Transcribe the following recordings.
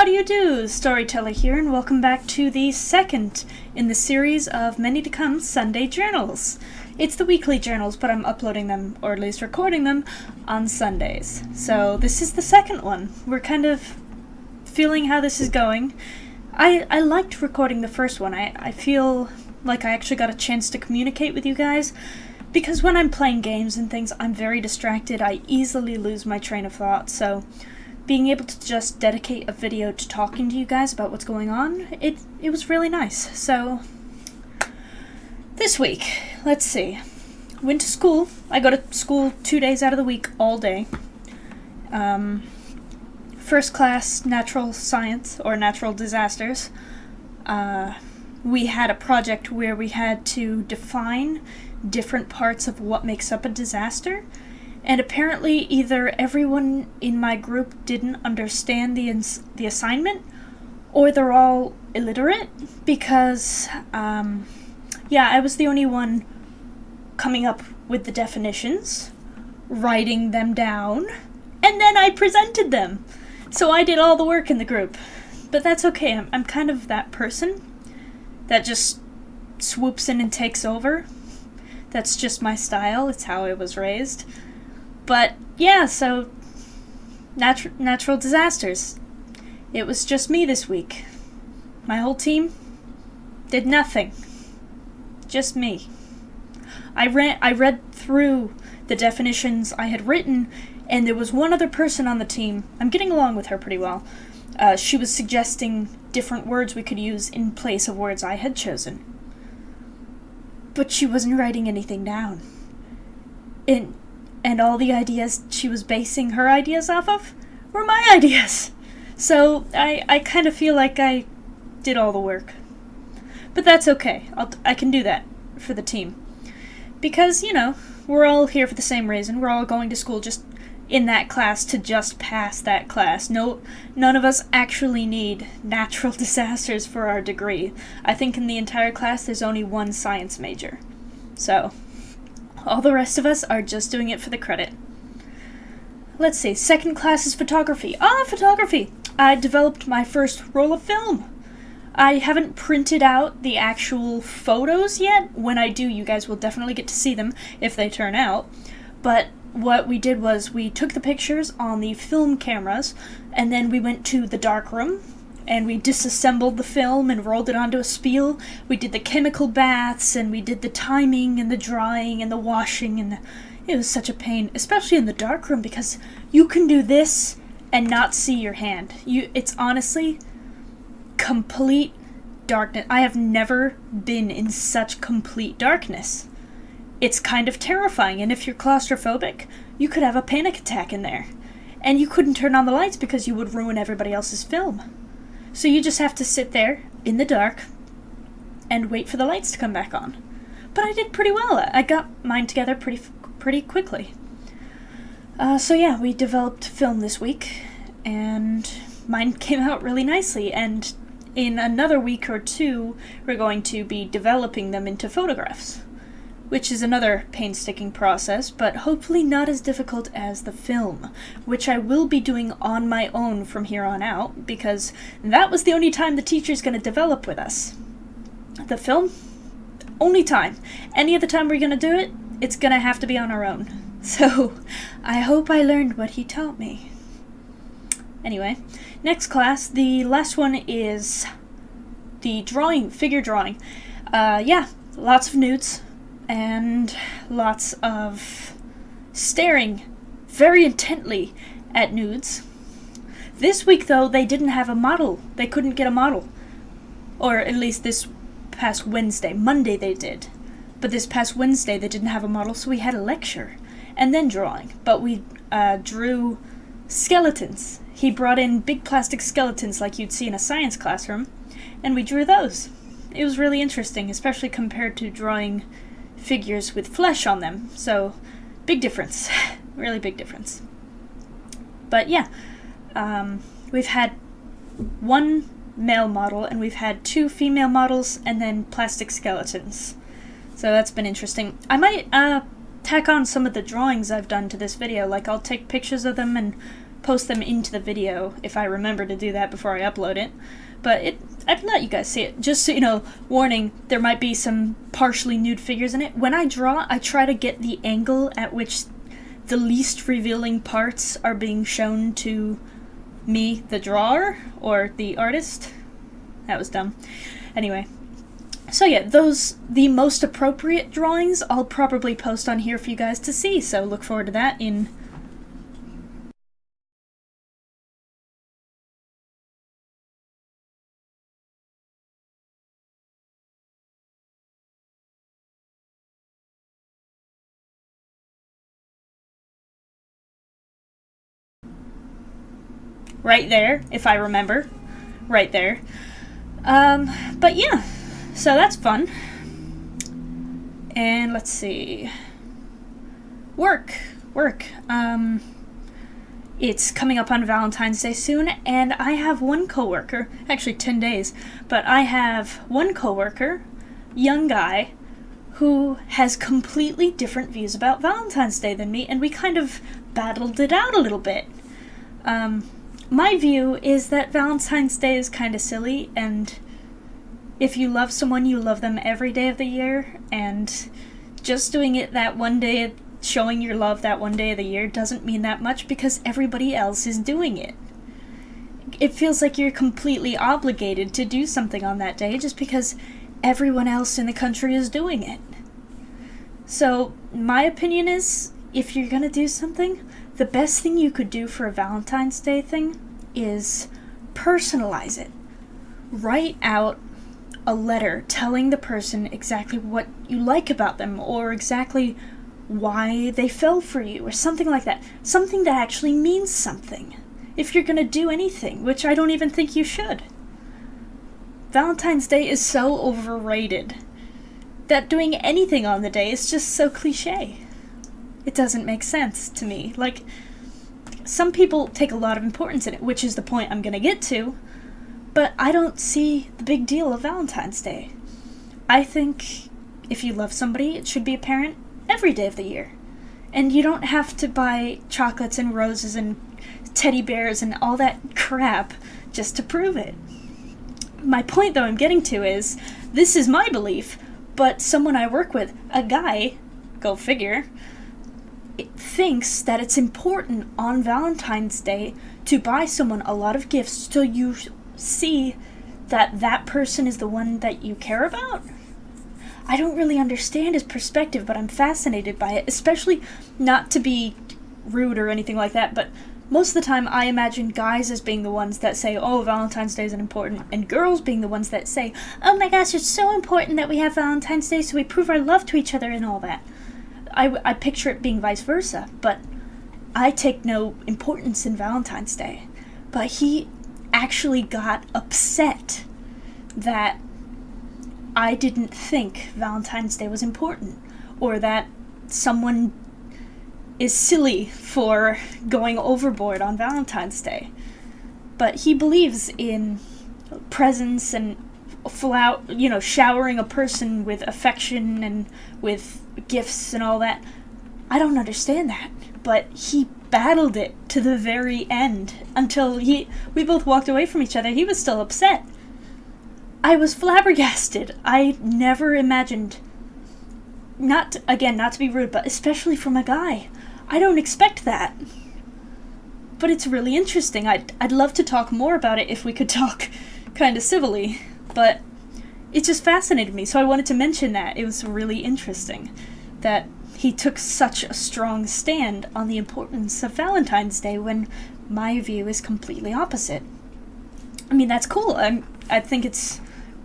How do you do? Storyteller here, and welcome back to the second in the series of many to come Sunday journals. It's the weekly journals, but I'm uploading them, or at least recording them, on Sundays. So this is the second one. We're kind of feeling how this is going. I liked recording the first one. I feel like I actually got a chance to communicate with you guys, because when I'm playing games and things, I'm very distracted. I easily lose my train of thought, so being able to just dedicate a video to talking to you guys about what's going on, it was really nice. So, this week, let's see. Went to school. I go to school 2 days out of the week, all day. First class natural science, or natural disasters. We had a project where we had to define different parts of what makes up a disaster. And apparently either everyone in my group didn't understand the assignment, or they're all illiterate, because, I was the only one coming up with the definitions, writing them down, and then I presented them. So I did all the work in the group. But that's okay, I'm kind of that person that just swoops in and takes over. That's just my style, it's how I was raised. But, yeah, so, natural disasters. It was just me this week. My whole team did nothing. Just me. I read through the definitions I had written, and there was one other person on the team. I'm getting along with her pretty well. She was suggesting different words we could use in place of words I had chosen. But she wasn't writing anything down. And all the ideas she was basing her ideas off of were my ideas. So I kind of feel like I did all the work. But that's okay. I can do that for the team. Because, we're all here for the same reason. We're all going to school just in that class to just pass that class. None of us actually need natural disasters for our degree. I think in the entire class there's only one science major. So all the rest of us are just doing it for the credit. Let's see, second class is photography. Photography! I developed my first roll of film. I haven't printed out the actual photos yet. When I do, you guys will definitely get to see them if they turn out. But what we did was we took the pictures on the film cameras, and then we went to the darkroom, and we disassembled the film and rolled it onto a spool. We did the chemical baths, and we did the timing and the drying and the washing, and it was such a pain, especially in the darkroom, because you can do this and not see your hand. It's honestly complete darkness. I have never been in such complete darkness. It's kind of terrifying, and if you're claustrophobic, you could have a panic attack in there. And you couldn't turn on the lights because you would ruin everybody else's film. So you just have to sit there in the dark and wait for the lights to come back on. But I did pretty well. I got mine together pretty quickly. We developed film this week, and mine came out really nicely, and in another week or two, we're going to be developing them into photographs, which is another painstaking process, but hopefully not as difficult as the film, which I will be doing on my own from here on out, because that was the only time the teacher's going to develop with us. The film, only time. Any other time we're going to do it, it's going to have to be on our own. So, I hope I learned what he taught me. Anyway, next class, the last one is the figure drawing. Lots of nudes. And lots of staring very intently at nudes. This week, though, they didn't have a model. They couldn't get a model. Or at least this past Wednesday. Monday they did. But this past Wednesday they didn't have a model, so we had a lecture. And then drawing. But we drew skeletons. He brought in big plastic skeletons like you'd see in a science classroom. And we drew those. It was really interesting, especially compared to drawing figures with flesh on them, so big difference. Really big difference. But we've had one male model and we've had 2 female models and then plastic skeletons, so that's been interesting. I might tack on some of the drawings I've done to this video, like I'll take pictures of them and post them into the video if I remember to do that before I upload it. But I'd let you guys see it. Just so you know, warning, there might be some partially nude figures in it. When I draw, I try to get the angle at which the least revealing parts are being shown to me, the drawer, or the artist. That was dumb. Anyway. So yeah, the most appropriate drawings I'll probably post on here for you guys to see, so look forward to that in... right there, if I remember. Right there. But yeah, so that's fun. And let's see. Work. It's coming up on Valentine's Day soon, and I have one coworker, actually 10 days, but I have one coworker, young guy, who has completely different views about Valentine's Day than me, and we kind of battled it out a little bit. My view is that Valentine's Day is kind of silly, and if you love someone, you love them every day of the year, and just doing it that one day, showing your love that one day of the year doesn't mean that much because everybody else is doing it. It feels like you're completely obligated to do something on that day just because everyone else in the country is doing it. So, my opinion is, if you're gonna do something, the best thing you could do for a Valentine's Day thing is personalize it. Write out a letter telling the person exactly what you like about them, or exactly why they fell for you, or something like that. Something that actually means something. If you're gonna do anything, which I don't even think you should. Valentine's Day is so overrated that doing anything on the day is just so cliche. It doesn't make sense to me. Like, some people take a lot of importance in it, which is the point I'm gonna get to, but I don't see the big deal of Valentine's Day. I think if you love somebody, it should be apparent every day of the year. And you don't have to buy chocolates and roses and teddy bears and all that crap just to prove it. My point, though, I'm getting to is, this is my belief, but someone I work with, a guy, go figure, thinks that it's important on Valentine's Day to buy someone a lot of gifts so you see that that person is the one that you care about. I don't really understand his perspective, but I'm fascinated by it, especially not to be rude or anything like that, but most of the time I imagine guys as being the ones that say, oh, Valentine's Day isn't important, and girls being the ones that say, oh my gosh, it's so important that we have Valentine's Day so we prove our love to each other and all that. I picture it being vice versa, but I take no importance in Valentine's Day. But he actually got upset that I didn't think Valentine's Day was important, or that someone is silly for going overboard on Valentine's Day. But he believes in presents and showering a person with affection and with gifts and all that. I don't understand that, but he battled it to the very end until we both walked away from each other. He was still upset. I was flabbergasted. I never imagined, not to be rude, but especially from a guy. I don't expect that. But it's really interesting. I'd love to talk more about it if we could talk kind of civilly, but it just fascinated me, so I wanted to mention that. It was really interesting that he took such a strong stand on the importance of Valentine's Day when my view is completely opposite. I mean, that's cool. I think it's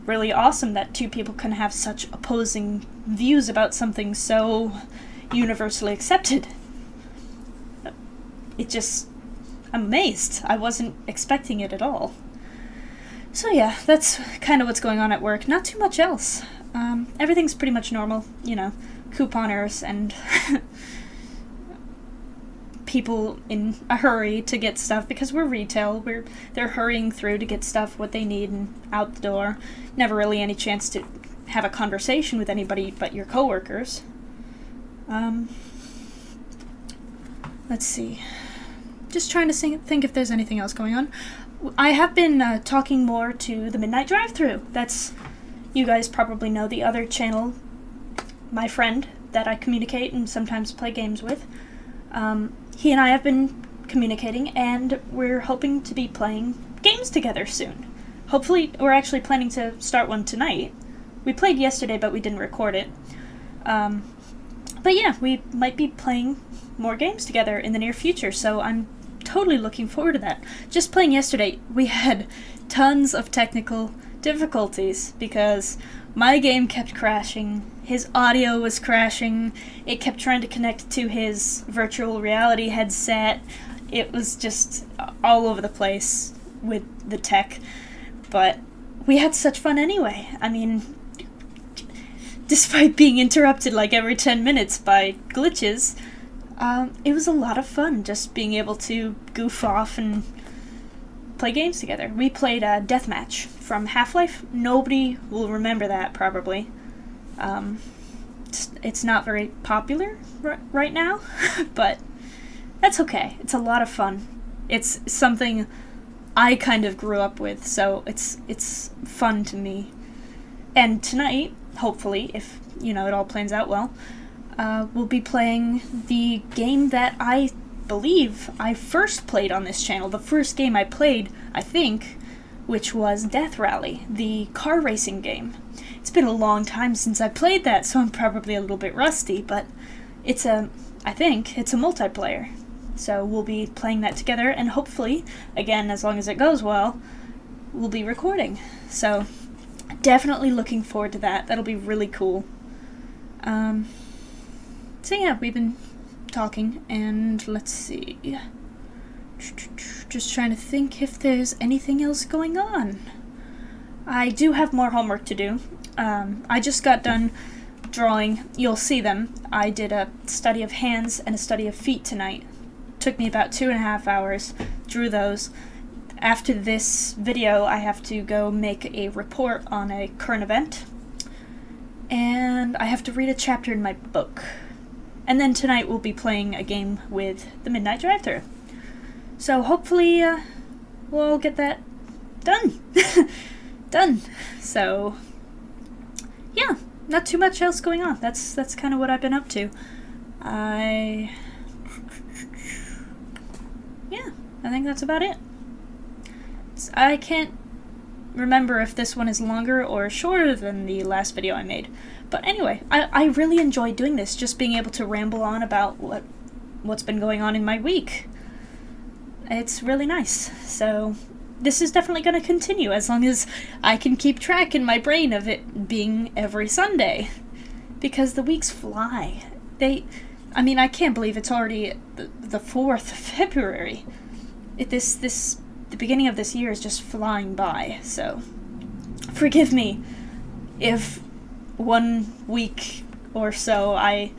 really awesome that two people can have such opposing views about something so universally accepted. I'm amazed. I wasn't expecting it at all. So yeah, that's kind of what's going on at work. Not too much else. Everything's pretty much normal, couponers and people in a hurry to get stuff because we're retail. They're hurrying through to get stuff, what they need, and out the door. Never really any chance to have a conversation with anybody but your coworkers. Let's see. just trying to think if there's anything else going on. I have been talking more to the Midnight Drive-Thru. That's, you guys probably know the other channel, my friend that I communicate and sometimes play games with. He and I have been communicating, and we're hoping to be playing games together soon. Hopefully, we're actually planning to start one tonight. We played yesterday, but we didn't record it. But yeah, we might be playing more games together in the near future, so I'm totally looking forward to that. Just playing yesterday, we had tons of technical difficulties because my game kept crashing, his audio was crashing, it kept trying to connect to his virtual reality headset. It was just all over the place with the tech, but we had such fun anyway. I mean, despite being interrupted like every 10 minutes by glitches, it was a lot of fun just being able to goof off and play games together. We played Deathmatch from Half-Life. Nobody will remember that, probably. It's not very popular right now, but that's okay. It's a lot of fun. It's something I kind of grew up with, so it's fun to me. And tonight, hopefully, if, it all plans out well, we'll be playing the game that I believe I first played on this channel. The first game I played, I think, which was Death Rally, the car racing game. It's been a long time since I played that, so I'm probably a little bit rusty, but I think it's a multiplayer. So we'll be playing that together, and hopefully, again, as long as it goes well, we'll be recording. So definitely looking forward to that. That'll be really cool. So yeah, we've been talking, and let's see. Just trying to think if there's anything else going on. I do have more homework to do. I just got done drawing. You'll see them. I did a study of hands and a study of feet tonight. Took me about 2.5 hours. Drew those. After this video, I have to go make a report on a current event. And I have to read a chapter in my book. And then tonight we'll be playing a game with the Midnight Drive-Thru. So hopefully we'll get that done. Done. So yeah, not too much else going on. That's kind of what I've been up to. I think that's about it. I can't remember if this one is longer or shorter than the last video I made. But anyway, I really enjoy doing this, just being able to ramble on about what's been going on in my week. It's really nice. So this is definitely going to continue as long as I can keep track in my brain of it being every Sunday. Because the weeks fly. I can't believe it's already the 4th of February. The beginning of this year is just flying by, so forgive me if 1 week or so I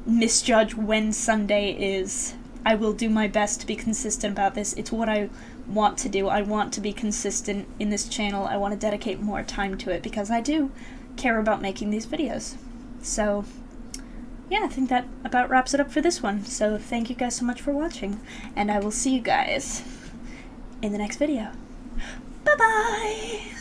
misjudge when Sunday is. I will do my best to be consistent about this. It's what I want to do. I want to be consistent in this channel. I want to dedicate more time to it because I do care about making these videos. So yeah, I think that about wraps it up for this one. So thank you guys so much for watching, and I will see you guys in the next video. Bye-bye!